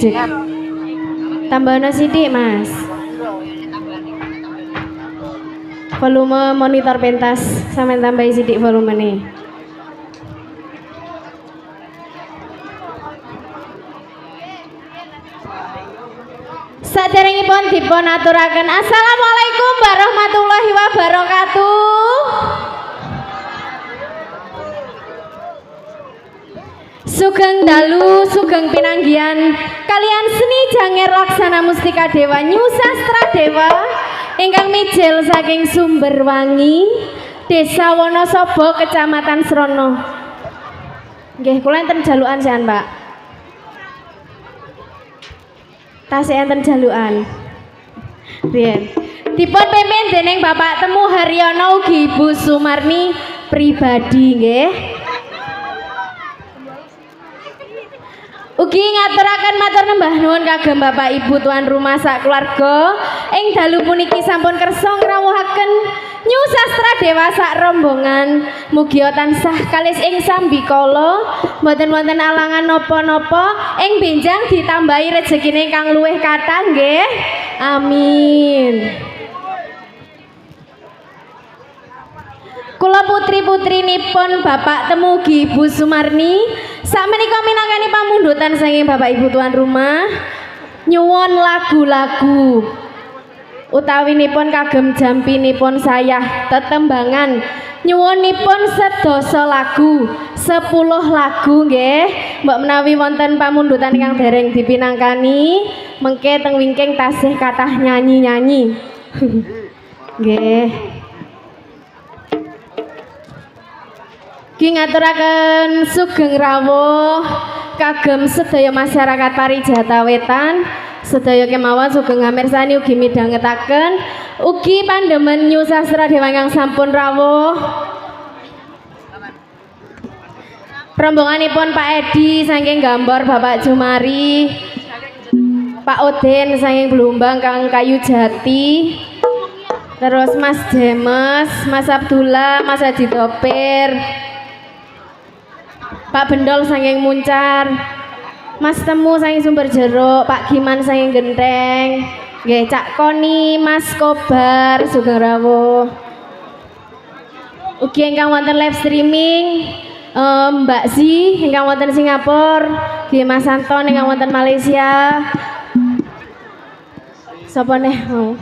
Cek. Tambahno sithik, Mas. Volume monitor pentas sampean tambahi sithik volumene. Saderengipun dipun aturaken assalamualaikum warahmatullahi wabarakatuh. Sugeng dalu, sugeng pinanggian kalian seni Janger Laksana Mustika Dewa New Sastra Dewa ingkang mijil saking Sumberwangi, Desa Wonosobo, Kecamatan Srono. Nggih, kula enten jalukan sean, Mbak. Tasih enten jalukan. Riyen. Dipun pimpin dening Bapak Temu Haryono ugi Ibu Sumarni pribadi nggih. Ugi ngaturaken matur nembah nuwun kagem Bapak Ibu tuan rumah sak keluarga ing dalu puniki sampun kersa ngrawuhaken New Sastra Dewa sak rombongan. Mugi tansah kalis ing sambikala mboten wonten alangan napa-napa ing benjang ditambahi rejekine kang luwih kathah nggih. Amin. Kula putri-putrinipun Bapak Temu ugi Ibu Sumarni sakmenika minangkani pamundhutan saking Bapak Ibu tuan rumah nyuwun lagu-lagu utawinipun kagem jampinipun sayah tetembangan nyuwunipun sedasa lagu 10 lagu nggih. Mbok menawi wonten pamundhutan ingkang dereng dipinangkani mengke teng wingking tasih kathah nyanyi-nyanyi. Nggih. Ki ngaturaken sugeng rawuh kagem sedaya masyarakat Parijata Wetan, sedaya kemawon sugeng ngamirsani ugi midhangetaken ugi pandemen New Sastra Dewa ingkang sampun rawuh. Rombonganipun Pak Edi saking Gambor, Bapak Jumari, Pak Odin saking Blumbang Kang Kayu Jati, terus Mas Jemes, Mas Abdullah, Mas Haji Topir, Pak Bendol saking Muncar, Mas Temu saking Sumber Jeruk, Pak Giman saking Genteng, nggih Cak Koni, Mas Kobar sugeng rawuh. Ugi ingkang wonten live streaming Mbak Si ingkang wonten Singapura, nggih Mas Anton ingkang wonten Malaysia. Sapa neh mau?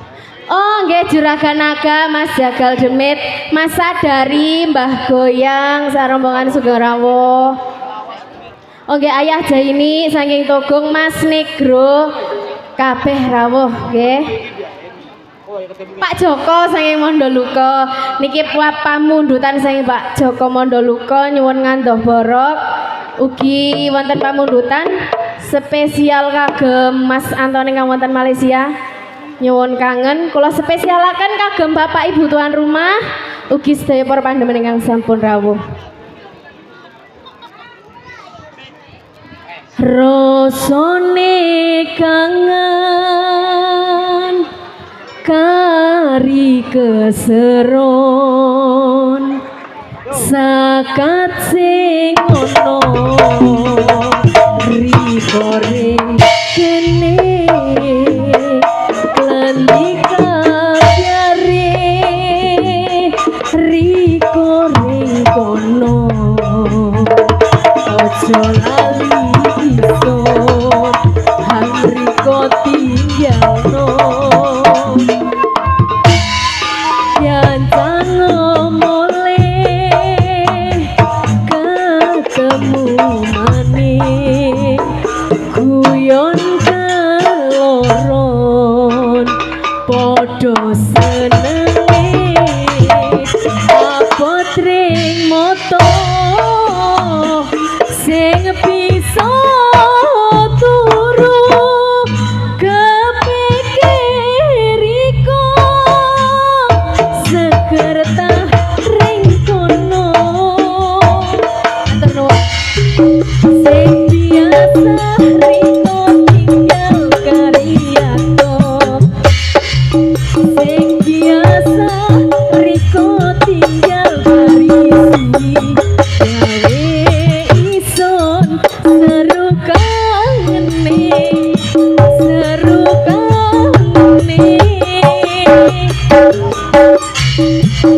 Oh nggih Juragan Naga, Mas Jagal Demit, Mas Sadari, Mbah Goyang, sarombongan sugeng rawuh. Oh nggih Ayah Jaini saking Togong, Mas Negro kabeh rawuh nggih. Pak Joko saking Mandoluka niki pamundhutan saking Pak Joko Mandoluka nyuwun ngandoh borok. Ugi wonten pamundhutan spesial kagem Mas Anton ingkang wonten Malaysia. Nyuwun kangen kula spesialaken kagem Bapak Ibu tuan rumah ugi sedaya para pandemen ingkang sampun rawuh. Rasane kangen kari keseron sakat sing ono ribore kene lendika biare riko ring kono ojo lali iso hang riko tinggalno yen mole ketemu maning guyon keloron podo senenge abot ring moto sing bisa turu kepikiriko seger tah ring kono sing biasa riko tinggal karyato sing biasa riko tinggal karisi gawe ison seru kangene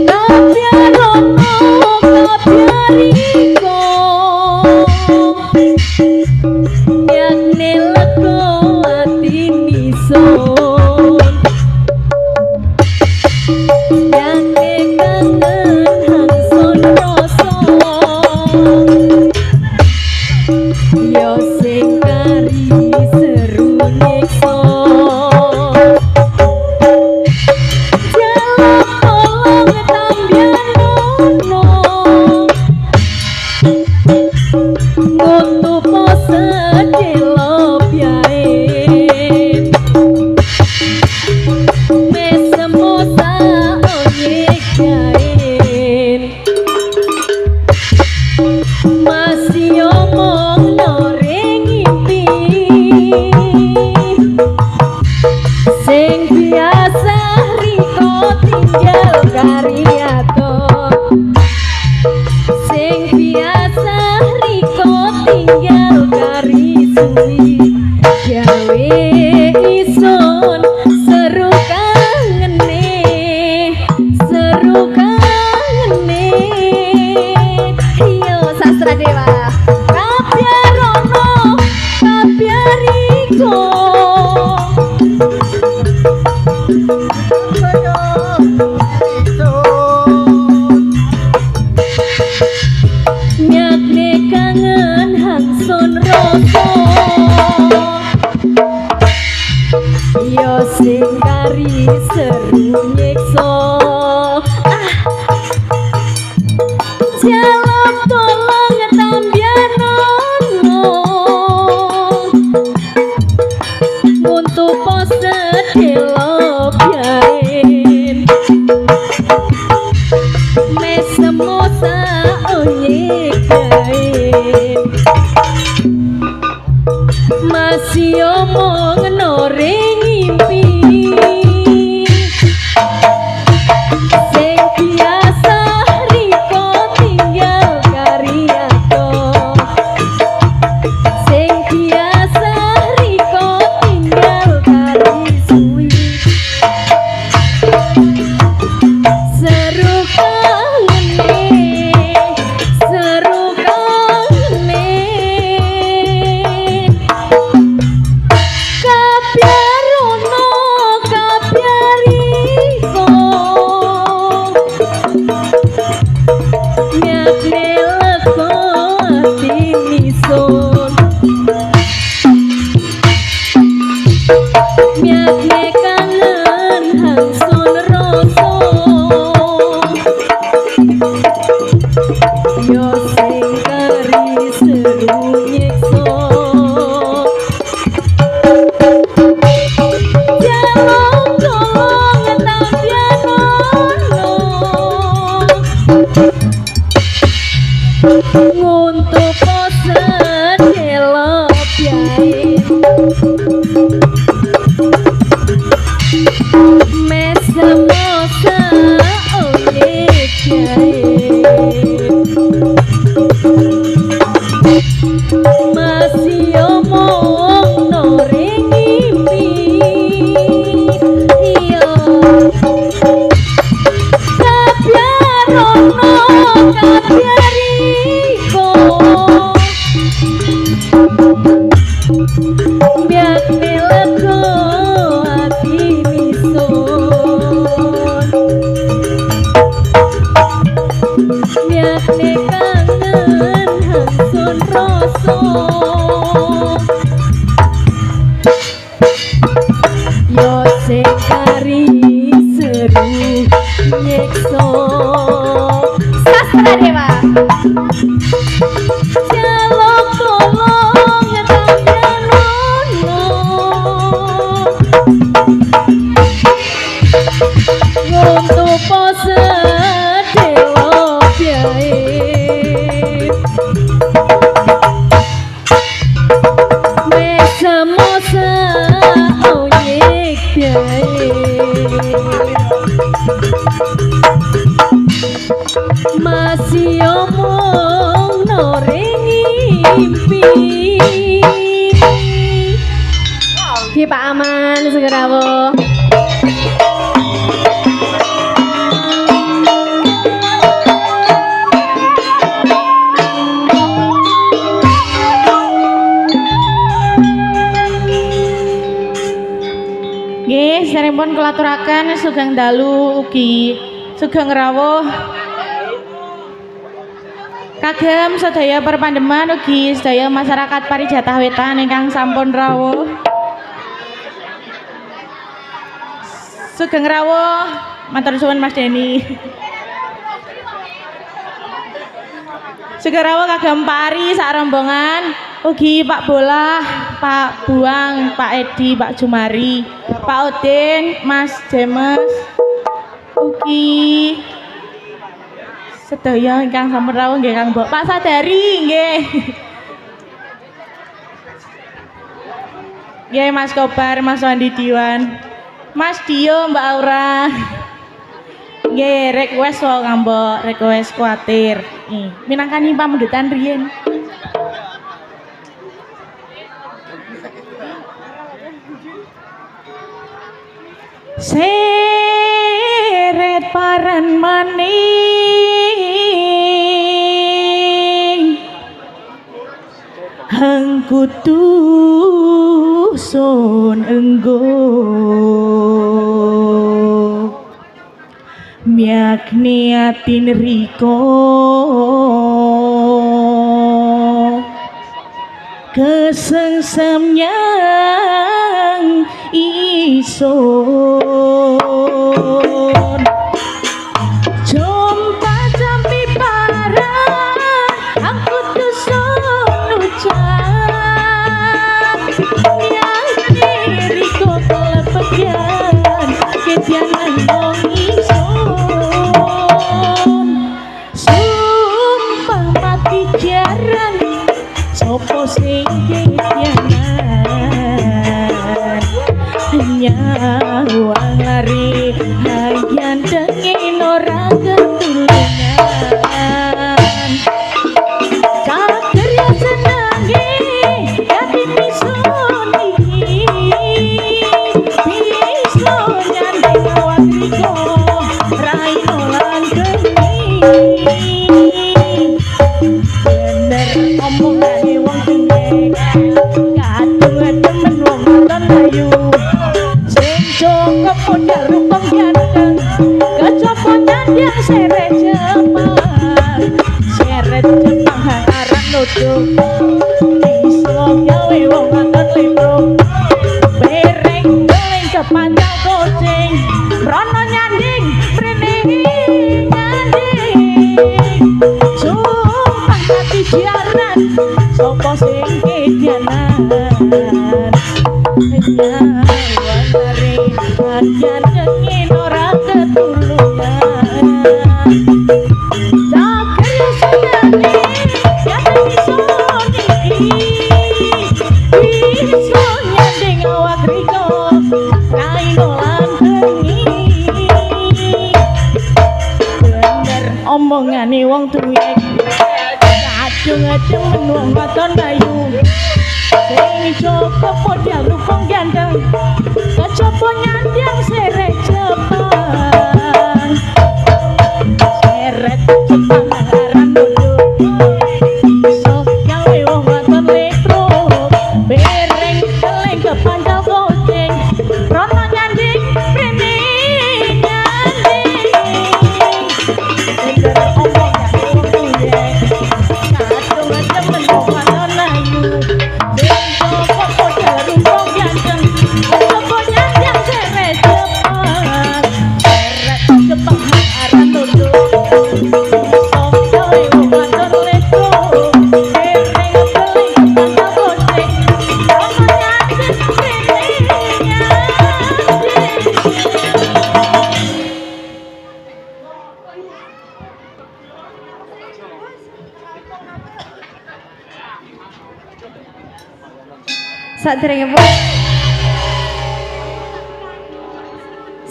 kabiarono kabiariko yang nelako ati nison yang kangen hang son rasa suwi gawe ison seru kangene yo sastra dewa kabyarono kabyariko nyakne kangen hangsun rasa yo sing kari seru nyiksa jaluk tolong tambyanono untuk pose delo biarin mesemosa onyekain masih omong nore ngimpi sing biasa riko tinggal karyato sing biasa riko tinggal kari suwi seru kangene kabyarono kabyariko nyakne lego ati nison nyakne kangen hangsun rasa yo sing kari seru nyiksa jaluk tolong tambyanono nguntuk pose delo biain mesemosa onyekain masih omong nore ngimpi iyo kabyarono kabyariko nyakne lego ati nison nyakne kangen hangsun rasa yo sing kari seru nyiksa sastra dewa jaluk tolong tambyanono nguntuk pose delo biain mesemosa onyekain masih omong nore ngimpi ki Pak Aman Segerawo nggih sampun kulaturaken sugeng dalu ugi sugeng rawuh kagem sedaya perpandeman ugi sedaya masyarakat Parijatah Wetan ingkang sampun rawuh sugeng rawuh matur suwun Mas Deni sugeng rawuh kagem Pak Ari sak rombongan ugi Pak Bolah, Pak Buang, Pak Edi, Pak Jumari, Pak Odin, Mas James ugi sedaya ingkang sampun rawuh nggih Kang Mbok. Pak Sadari nggih. Nggih Mas Kobar, Mas Wandi Diwan. Mas Dio, Mbak Aura. Nggih, request wae Kang Mbok, request kuatir. Minangkani pamundutan riyen. seret paran maning hangkutu sun enggo miak niatin riko kesengsem yang ison jumpa jampi parang aku tusun ucap yang diriku kelepegan ketianan wong ison sumpah mati jaran sopo sing ketianan nyawa lari hayan dengin ora ketulungan cager ya senangi dadi pisoni piso nyanding awak riko raino langgeni bener omongane wong tuwek kadung demen wong nonton ayu cukup modal rupang ganteng kecopo nyandang seret Jepang hangaran nuduh iso gawe wong nonton lepro bereng beling kepanjang kucing rono nyanding prene nyanding sumpah mati jaran sopo sing kedianan nyawa lari hanya dengin ora ketulungan cager ya senangi ya pisoni iso nyanding awak riko raino langgeni bener omongane wong tuwek kadung demen wong wadon ayu sing cukup modal rupang ganteng kecopo nyandang seret Jepang hangaran nuduh iso gawe wong wadon lepro bereng beling kepanjang kucing rono nyanding prene nyanding bener omongane wong tuwek kadung demen wong wadon ayu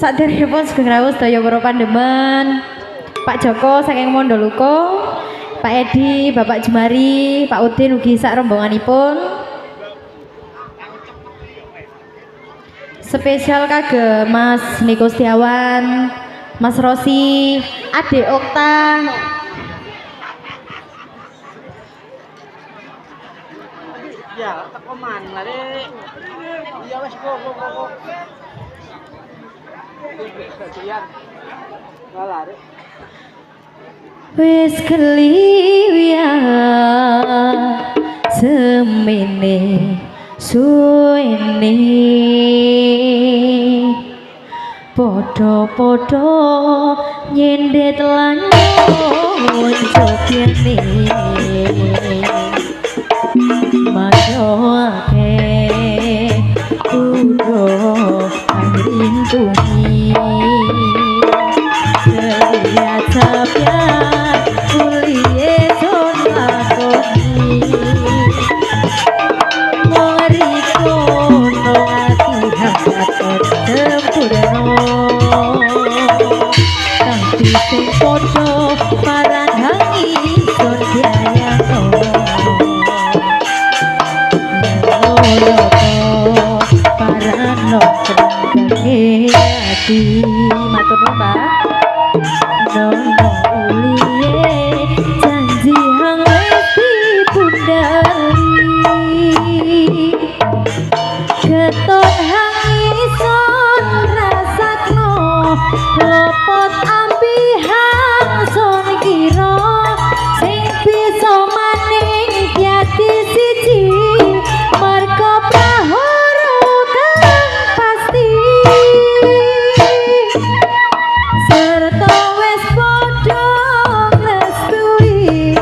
Saderengipun sugeng rawuh sedaya para pandemen, Pak Joko saking Mandalika, Pak Edi, Bapak Jumari, Pak Udin ugi sak rombonganipun. Spesial kagem Mas Niko Setiawan, Mas Rosi, Ade Okta, ya tekoman lari iya wes go wis keliwian semene suwene podo-podo nyendet lanyon jobyane majoake kudo angrintuni lihat sapian kuliye son lakoni moriko no ati hakat sempurno tapi sing podo parang hangi son biayano ati matur nuwun Pak nono uliye janji hang wis dipundhari keton hang ison rasakno lopot ambihang son kira sing bisa maning yati siji marga prahara kang pasti serta wis padha ngrestui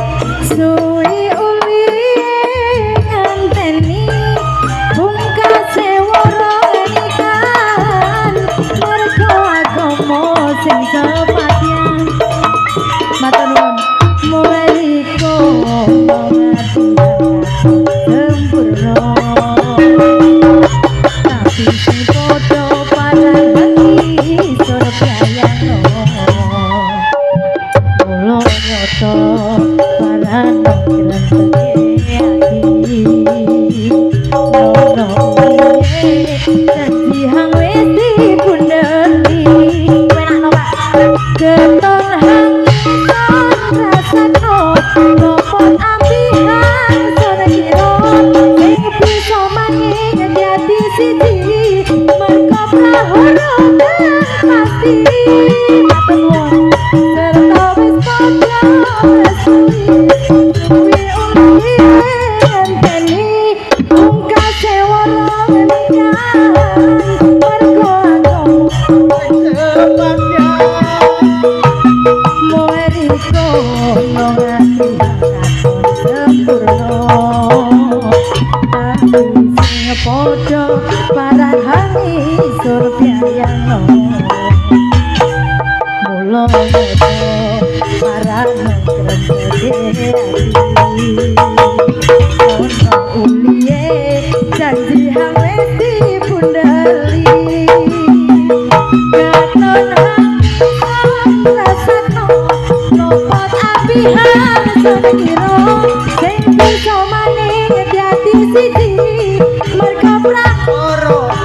suwi uli ngenteni pungkase wara nikahan marga agama sing sepatyan matur nuwun muliko sempurna tapi sing padha parang hati sur prayano mulo nyoto parano grentenge ati nono uliye janji hang wis dipundhari penakno Pak keton hang rasakno lopot ambihan sore kira sing bisa maning dadi siji marga prahara kang pasti matur nuwun serta wis padha resmi suwi uli ngenteni pungkase wara nikahan marga agama Moeriko ngati sempurna tapi sing padha parahani sur piayano mula nyoto parano grentenge ati ono uliye janji hang wis dipundhari katon rasakno lopot ambihan sore kira sing bisa maning dadi siji marga prahara kang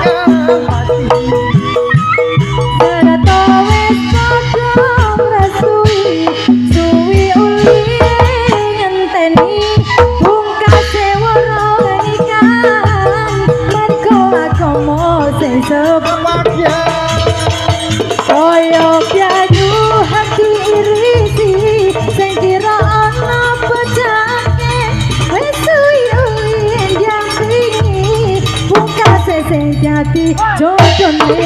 pasti serta wis padha ngrestui suwi uli ngenteni pungkase wara nikahan marga agama sing sepatyan kaya piayu hati irisi sing kira ana pecahke wis suwi uli yang ringi pungkase sing dadi jodone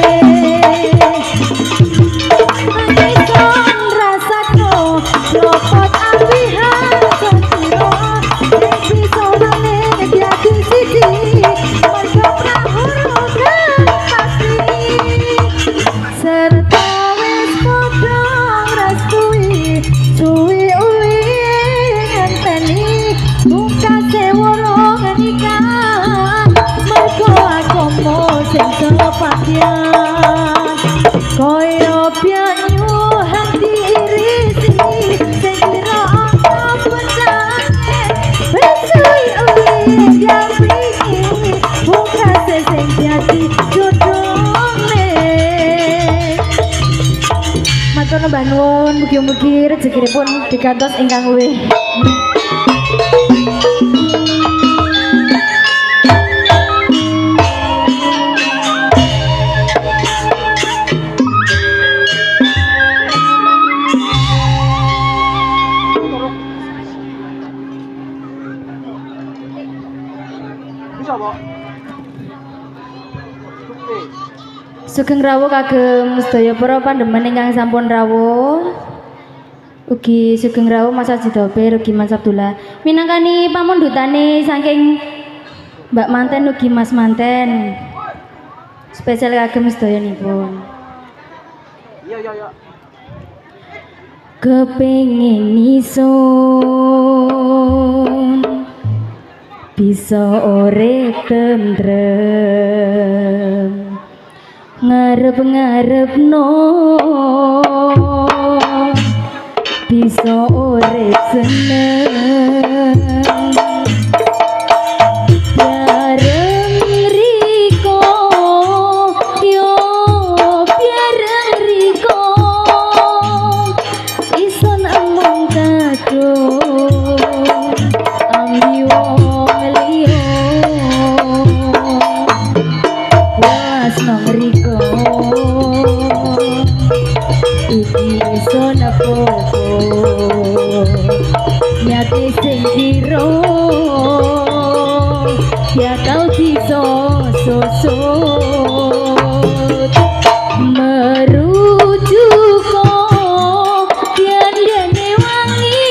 ison rasakno lopot ambihan son kira sing bisa maning dadi siji marga prahara kang pasti serta wis padha ngrestui suwi uli ngenteni pungkase wara nikahan marga agama sing sepatyan kaya pianyu hati irisi sing kira ana pecahke wis suwi uli yang ringi pungkase sing dadi jodone matur nuwun mugi-mugi rezekinipun digantos ingkang luwih Bisa, Pak? Oke. Sugeng rawuh kagem sedaya para pandhemen ingkang sampun rawuh. Ugi sugeng rawuh Mas Ajidobe ugi Mas Abdullah. Minangkani pamundhutane saking Mbak Manten ugi Mas Manten. Spesial kagem sedayanipun. Iya. Kepengin isun bisa urip tentrem ngarep-ngarepno bisa urip seneng bareng riko yo biar kau bisa susut merujuk kok tiandane wangi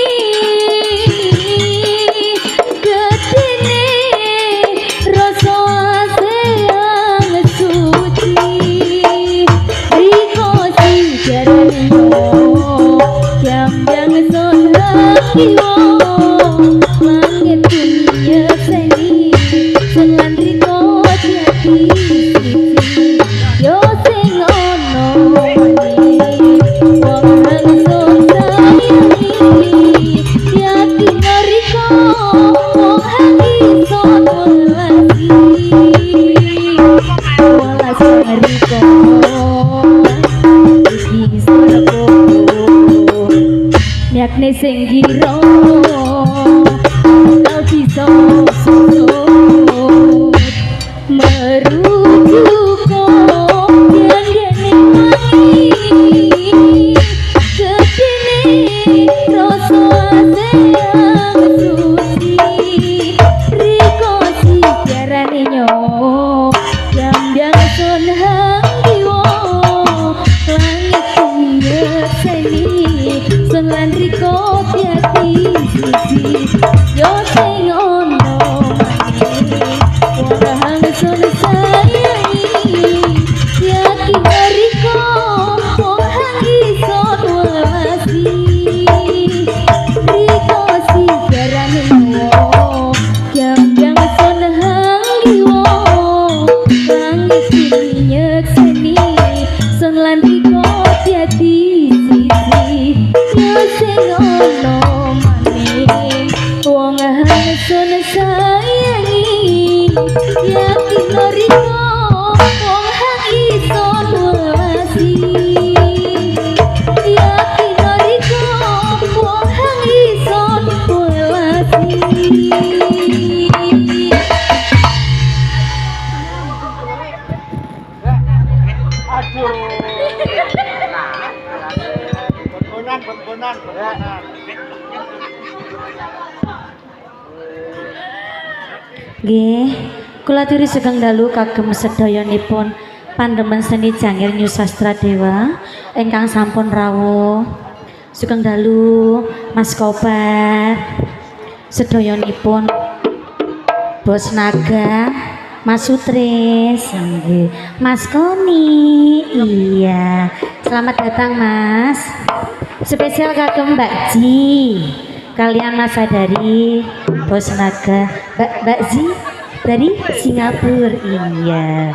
getine rasa sayang suci riko si jarane yang solah langit dunia seni sengan riko jati yo sing ono wong langsung sayangi yati riko wong iso welasi welas riko iki sapa yakne sing gira kau bisa susut merujuk kok yang gini wangi ketini rasa sayang suci riko si jarane nyok yang sun hanggiwo langit kuya seni sun lan riko tiati suci yo sing ono wong sun sayangi yakin riko wong iso welasi riko si jarane wo yang sun hanggiwo langit minyak seni sun lan riko tiati sisi yo sing ono wong sun sayangi yakin riko wong iso welasi yakin riko wong iso welasi Aduh. Bonan. Nggih, kula aturi sugeng dalu kagem sedayanipun Pandemen Seni Jangir New Sastra Dewa ingkang sampun rawuh. Sugeng dalu Mas Kobar, sedayanipun Bos Naga, Mas Sutris, nggih, Mas Koni. Iya, selamat datang Mas. Spesial kagem Mbak Ji kalian Mas Sadari, Bos Naga, Mbak Ji dari Singapura. Iya.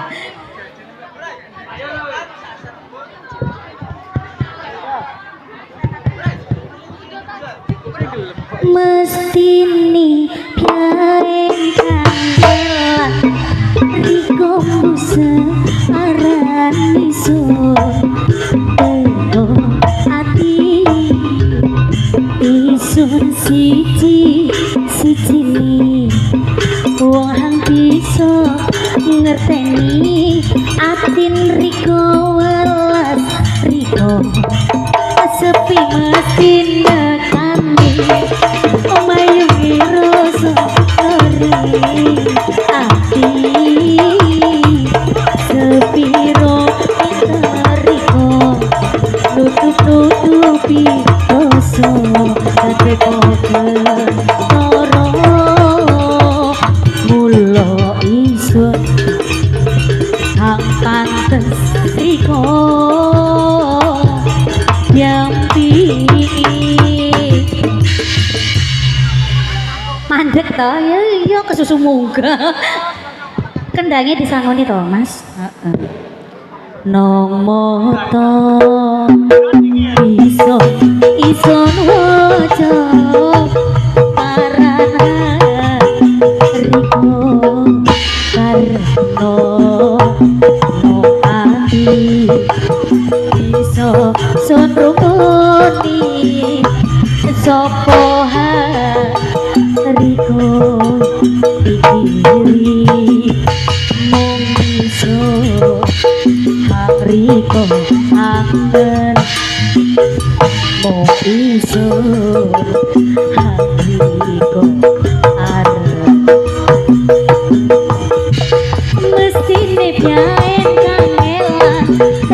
Mestini piareng kandela riko musa arani sun teko ati isun siji ni wong bisa ngerteni atin riko welas riko sepi mestin nekani omayungi rasa ori ati sepiro riko nutup-nutupi dosa kepoke loro mulo isun kang pantes riko yampi mandek to ya kesusu munggah kendangnya disangoni to Mas. Nong moto ison waca parana riko karno no ati iso sun rukuni sapa riko iki mung iso riko anggen mung iso riko arep biayen kangelan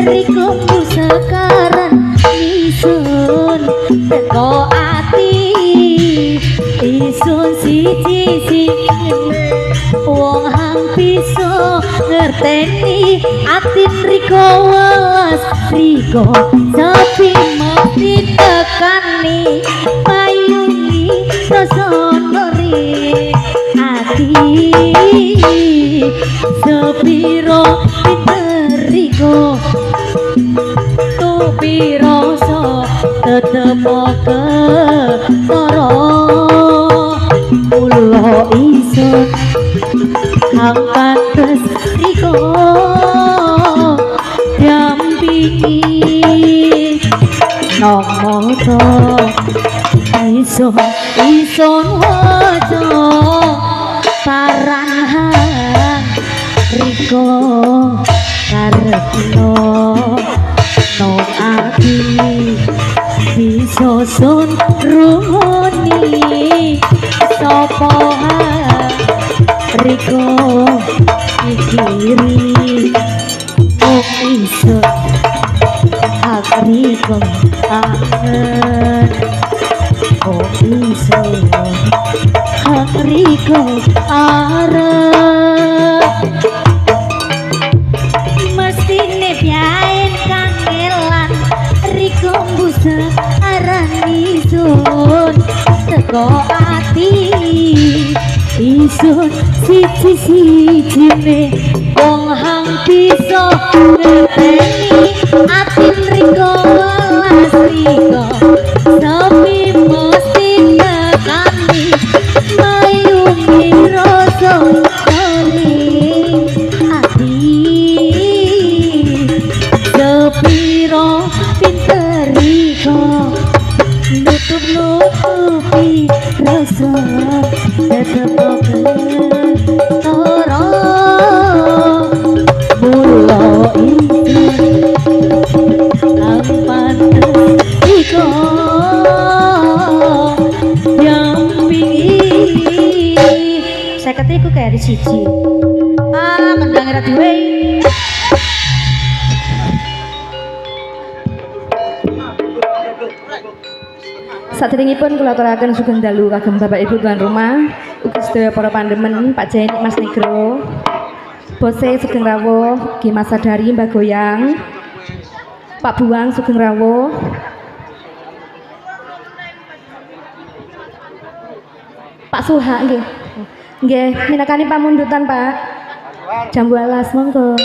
riko sekarang isun teko ati isun siji wong hang bisa ngerteni atin riko welas riko sepi mesti tekani payungi rasa nori ati sepiro pinteriko tupi rasa tetep ke toro mulo isun hang pantes riko dampingi nomoto ison wajo paranhan riko karepno no ati bisa sun rumuni sopo riko mikiri oh isun hak riko angen oh isun hak riko arep mestine biayen kangelan riko busa aran isun teko ati isun siji-sijine wong hang bisa ngerteni atin riko welas riko sepi mesti nekani mayungi rasa nori ati sepiro pinter riko nutup-nutupi rasa tetep toro mulo isun ang pantes iko dampingi saya ketiku kayak di siji mendang era duwe Saderengipun kula aturaken sugeng dalu kagem Bapak Ibu tuan rumah, ugi sedaya para pandemen, Pak Jaini, Mas Nigro, Bose sugeng rawuh, Ki Mas Sadari, Mbak Goyang, Pak Buang sugeng rawuh. Pak Suha nggih. Nggih, minangkani pamundutan, Pak. Jam 12 monggo.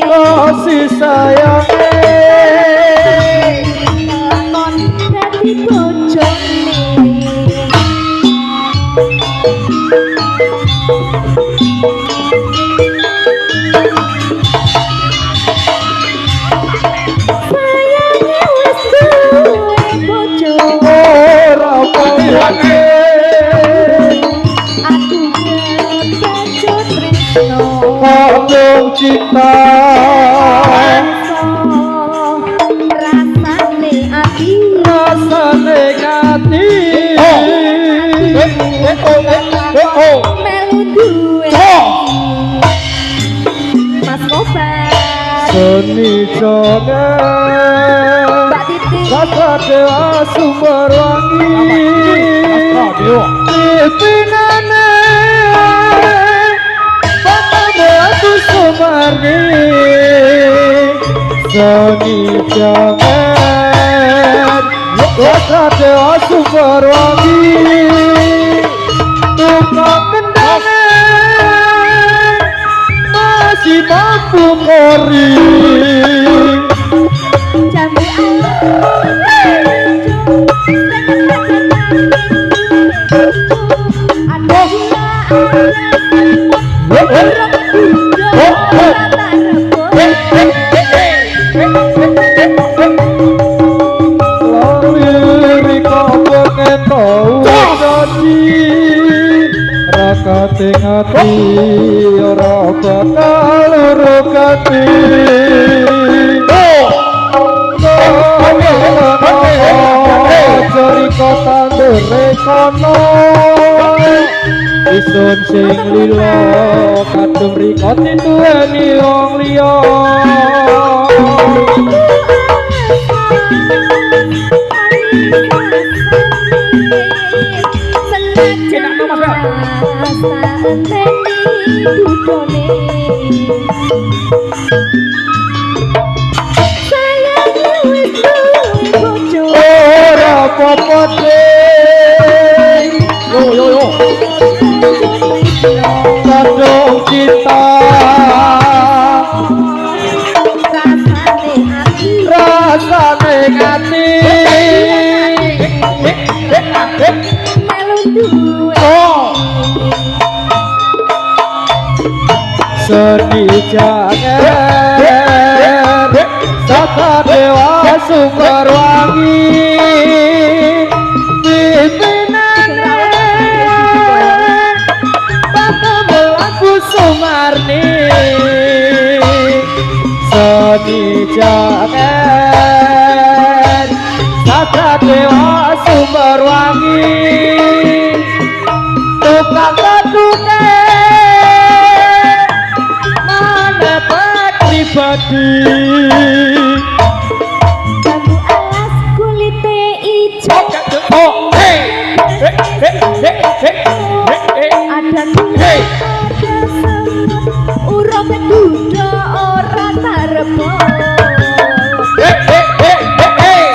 Kasih sayang non dadi bojone sayange wis duwe bojo ora payane aku kebacut tresno kadung cinta rasane ati rasane ati melu duwe Mas Kobar seni joget Mbak Titi Sastra Dewa Sumber Wangi Pimpinan Batu Sumarni seni joget Sastra Dewa Sumber Wangi tukang kendangan masih mampu kori jambu ati ora bakal rukati cerita tandure kono isun sing lilo kadung rikot dituweni wong liya ora apa-apa yo kadung kita rasane ati sedih jangan saka dewa sumber wangi pimpinane bakal melaku sumarni sedih jangan saka dewa sumber wangi tukang kaduke pribadi bambu alas kulite ijo ada kulit ada semut urip duda ora tarebo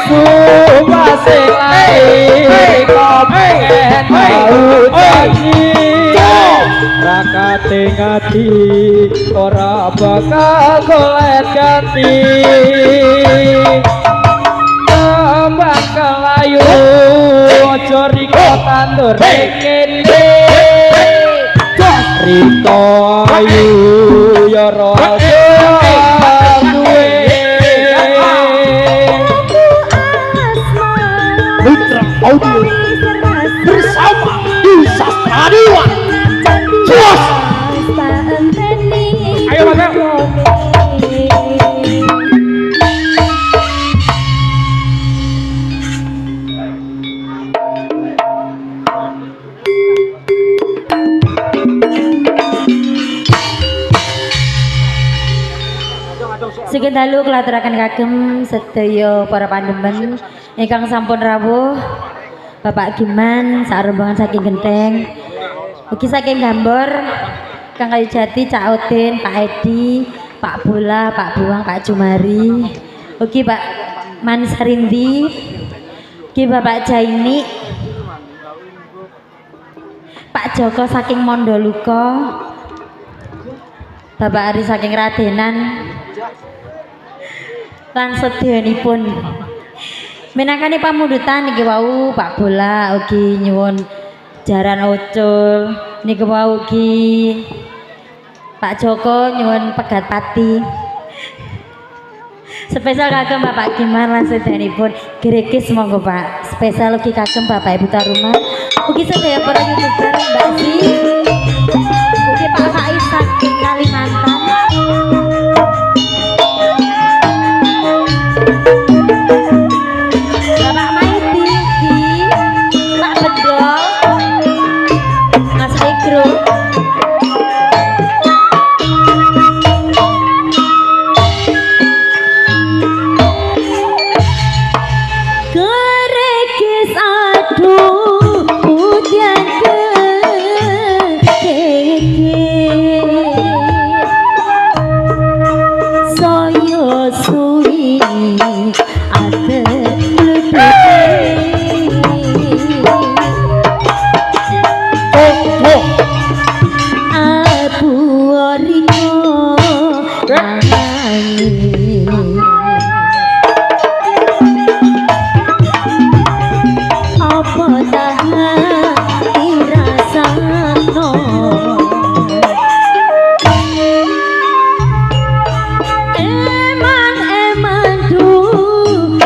sumase lae komen mau janji rakate ngati ora bakal golek ganti kembang kelayu ojo riko tandur kene riko ayu ya rojo duwe Mitra Audio bersama di Sastradiwan Jos ayo Mas Sugeng dalu kelaturaken kagem sedaya para pandemen ingkang sampun rawuh Bapak Giman sarembangan saking Genteng ugi saking Gambor Kang Kayu Jati Cak Odin Pak Edi Pak Bola Pak Buang Pak Jumari ugi Pak Mansarindi ugi Bapak Jaini Pak Joko saking Mondoluko Bapak Ari saking Radenan lan sedyanipun minangkani pamundutan niki wau Pak Bola ugi nyuwun jaran ucul niki wau ugi Pak Joko nyuwun pegat pati spesial kagem Bapak Giman lan sedyanipun Gregis monggo Pak spesial ugi kagem Bapak Ibu Taruma ugi sedaya para youtuber Mbak Si ugi Pak Faiz saking Kalimantan Bapak Maiti ugi Pak Bedol Mas Egro Kerekis aduh hujan soyo suwi ate abu oriko apa tahan dirasano emang duh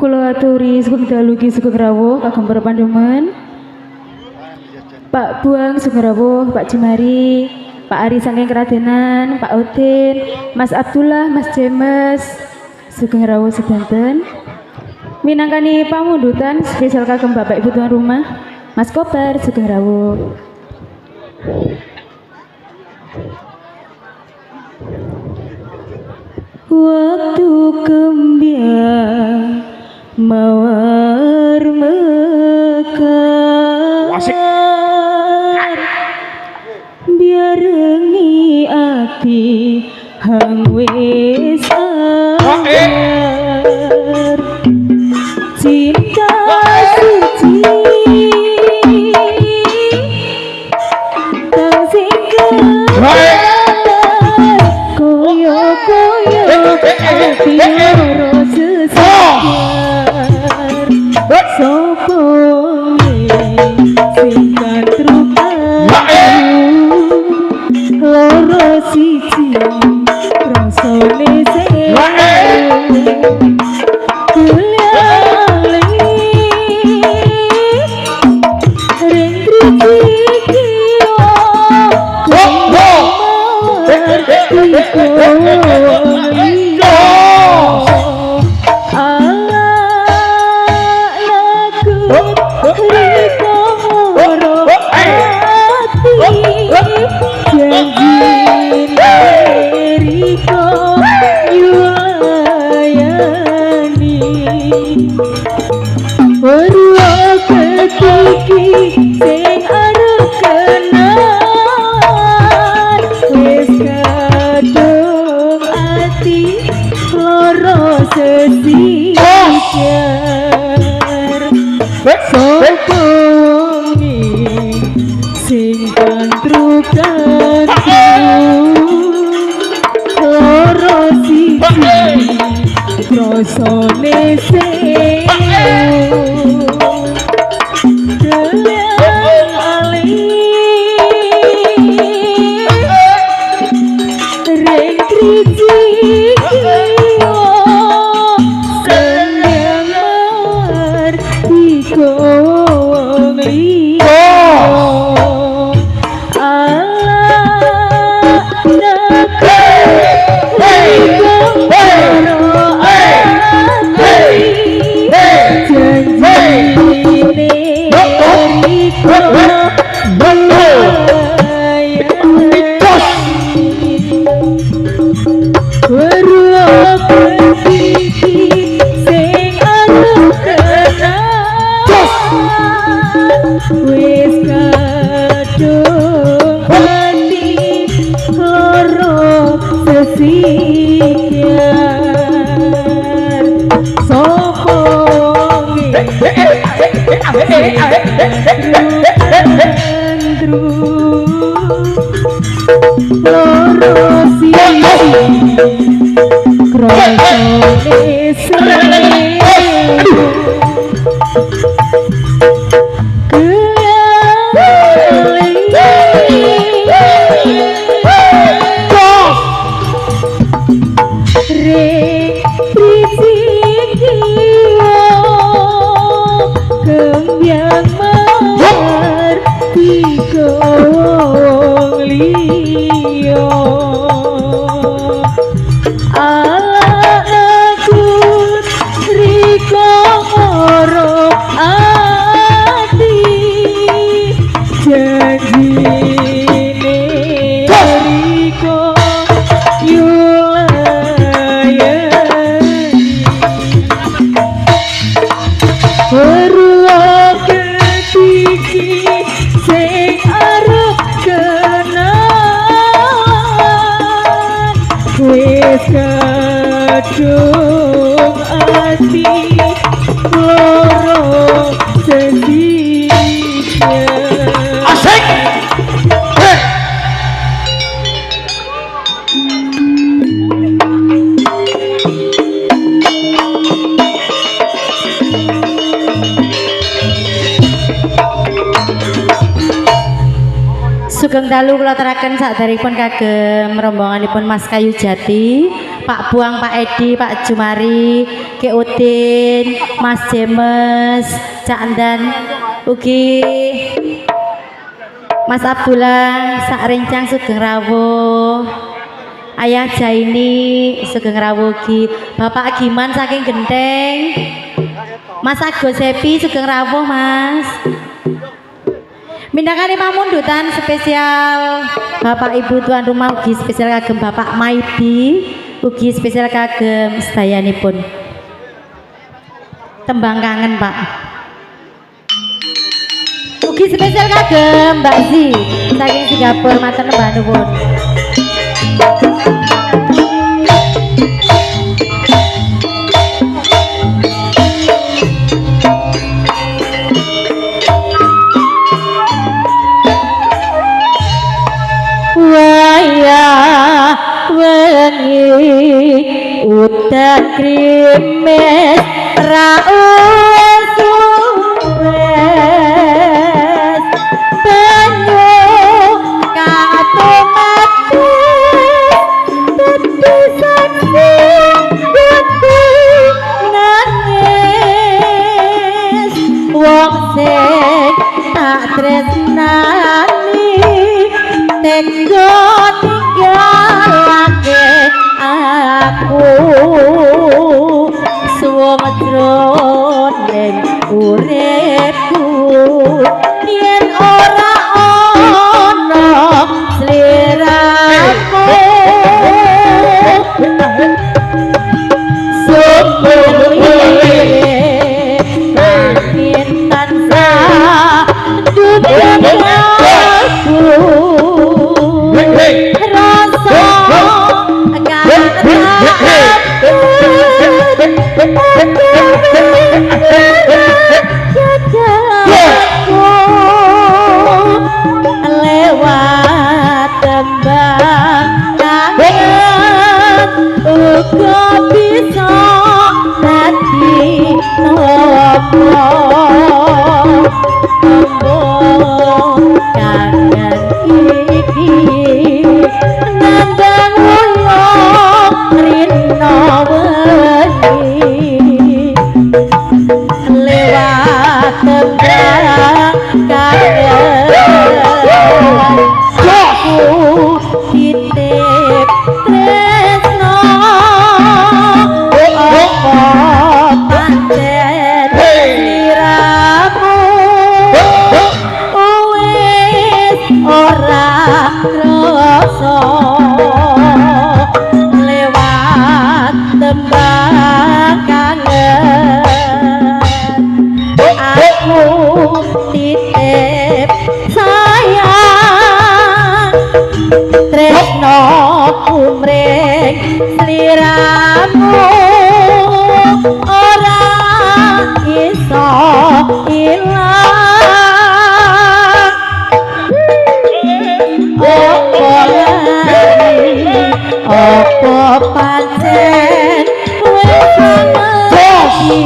Kula aturi sugeng dalu Ki Sugeng Rawuh kagem para pandemen. Pak Buang Sugeng Rawuh, Pak Jemari, Pak Ari saking Keradenan, Pak Udin, Mas Abdullah, Mas James Sugeng Rawuh sedanten. Minangkani pamundutan spesial kagem Bapak Ibu tuan rumah, Mas Kobar Sugeng Rawuh. Waktu kembang mawar mekar biarengi ati hang wis anyar cinta suci kang sing koyo-koyo ati loro sesadar sopo sing katrukan loro siji rasane sing arep kenal wis kadung ati loro sesijar sopo wengi sing kantrukan loro siji krasane Allah nak pikir sopo loro siji krosone Sugeng dalu kula teraken saderengipun kagem rombonganipun Mas Kayu Jati, Pak Buang, Pak Edi, Pak Jumari, Ki Udin, Mas Jemes, Cak Andan, ugi Mas Abdullah, sak rencang sugeng rawuh. Ayah Jaini sugeng rawuh ugi, Bapak Giman saking Genteng, Mas Agus Happy sugeng rawuh Mas. Mindakane pamundutan spesial Bapak Ibu tuan rumah ugi spesial kagem Bapak Maidi ugi spesial kagem sedayanipun. Tembang kangen Pak. Ugi spesial kagem Mbak Zi saking Singapura matur nembah nuwun. Wengi udan krimis raus suwes banyu katomatis dadi saksi kudu nangis wong sing tak tresnani tega tinggalake aku suwung jroning uripku yen ora ana sliramu yen tansah dunyaaku lewat tembang kangen uga bisa dadi nopo kangen iki nandang ulo rino weni lewat tembang kangen aku titip tresno apa pancen sliramu wis ora krasa lewat tembang kangen aku titip sayang tresno umring sliramu ora iso ilang opo lali opo pancen wis ngerti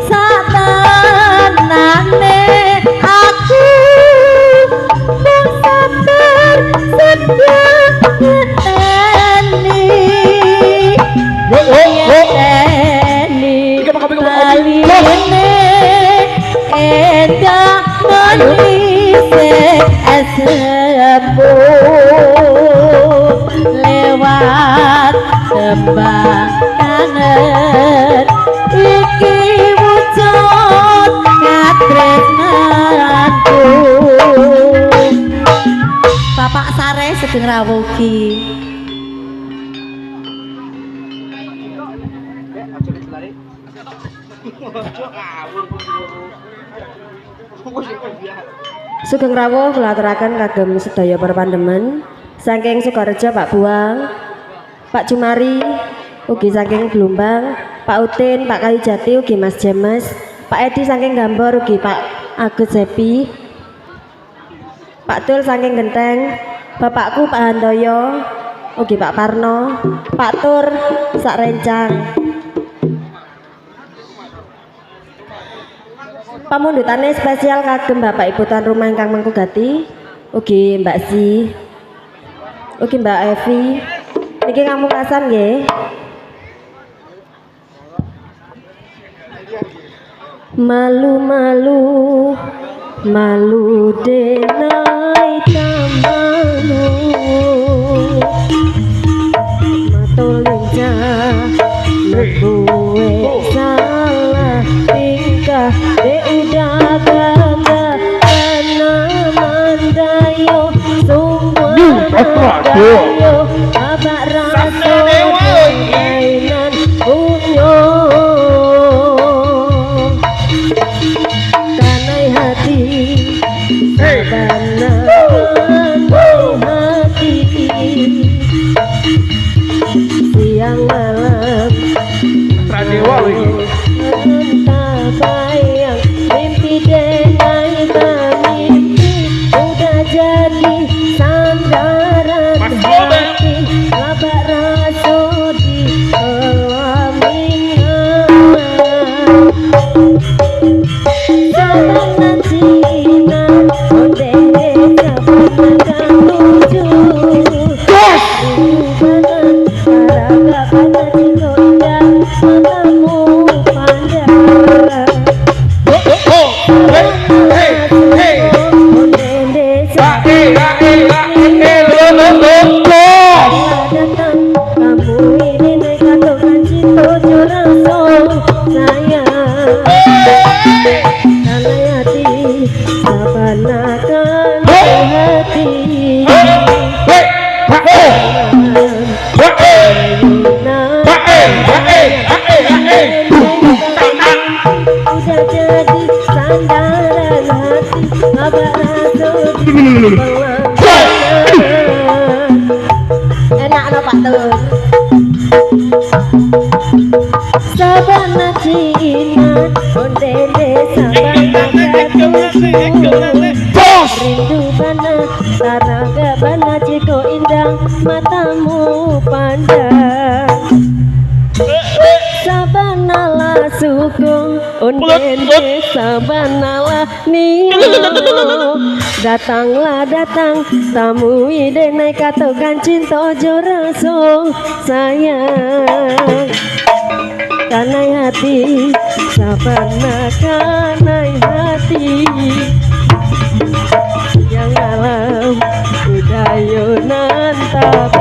satenane aku mung sabar sedani baline endah nolise sepuh lewat tembang kangen iki wujud katresnanku Bapak Sare Sugeng Rawuh ki Sugeng Rawuh kula aturaken kagem sedaya para pandemen saking Sukorejo Pak Buang, Pak Jumari, ugi saking Blumbang, Pak Utin, Pak Kayujati ugi Mas James, Pak Edi saking Gambor ugi Pak Agus Happy, Pak Tul saking Genteng, Bapakku Pak Handoyo ugi Pak Parno, Pak Tur sak Rencang. Pamundhutane spesial kagem Bapak Ibu tuan rumah ingkang mengkugati ugi Mbak Si ugi Mbak Evi niki ngamungkasan nggih malu-malu malu denai tamamu matolinja lebuwe salah tingkah de udah gagal karena mandayo semua mandayo abak rasa mainan unyo kanai hati sabana kanai hati siang malam Pradewa iki. entah bayang mimpi denai mimpi udah jadi sandaran hati labak raso di alamingan sabana Cina ondene sabana tuju ubanan araga pada cinta matamu pandang ondene datang kamu ini naik katokan cinta juraso sayang kanai hati sabana kanai hati udah jadi sandaran hati abak raso enak no Pak Tur sabana Cina ondene sabana rindu bana taraga bana ciko indah matamu pandang sabanalah sukung ondene sabanalah nilo datanglah datang tamu idene katokan cinta joraso sayang kanai hati sabana kanai hati yang alam udayo nantap